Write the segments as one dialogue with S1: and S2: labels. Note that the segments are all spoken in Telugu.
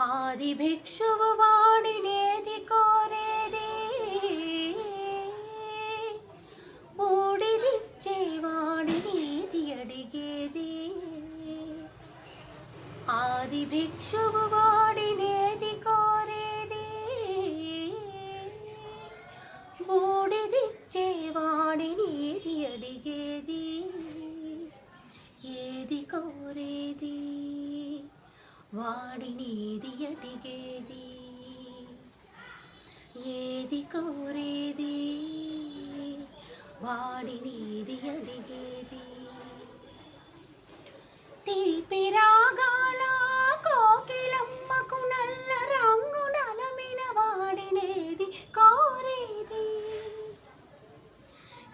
S1: ఆది భిక్షువు వాడినేది కోరేది, బూడిదిచ్చే వాడినేది అడిగేది. ఆది భిక్షువు వాడినేది కోరేది, బూడిదిచ్చే వాడినేది అడిగేది. ఏది కోరేది వాడినేది అడిగేది. ఏది కోరేది వాడినేది అడిగేది. తీపి రాగాల కోకిలమ్మకు నల్ల రంగు నలమిన వాడినేది కోరేది.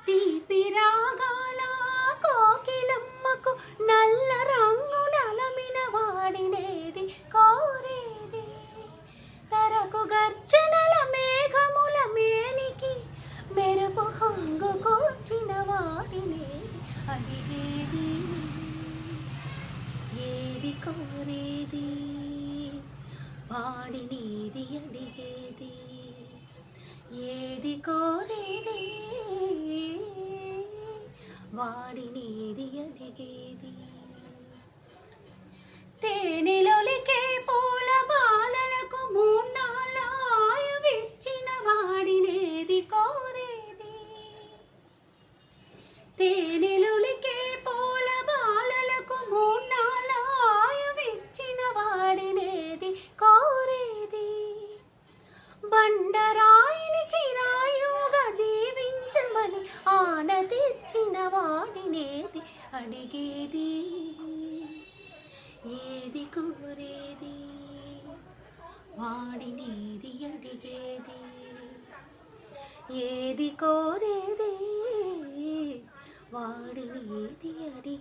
S1: తీపి రాగాల కోకిలమ్మకు నల్ల రంగు నలమిన వాడినేది కోరేది. తరకు గర్జనల మేఘముల మేనికి మెరుపు హంగు కూర్చిన వాడినేది అడిగేది. ఏది కోరేది వాడినేది అడిగేది. ఏది కోరేది వాడినేది అడిగేది. తేనెలొలికే పూల బాలలకు మూన్నాళ్ళ ఆయువిచ్చిన వాడినేది కోరేది. తేనెలొలికే పూల బాలలకు మూన్నాళ్ళ ఆయువిచ్చిన వాడినేది కోరేది. బండరాయిని చిరాయుగా జీవించమని ఆనతిచ్చిన వాడినేది అడిగేది. ఏది కోరేది వాడినేది అడిగేది. ఏది కోరేది వాడినేది అడిగేది.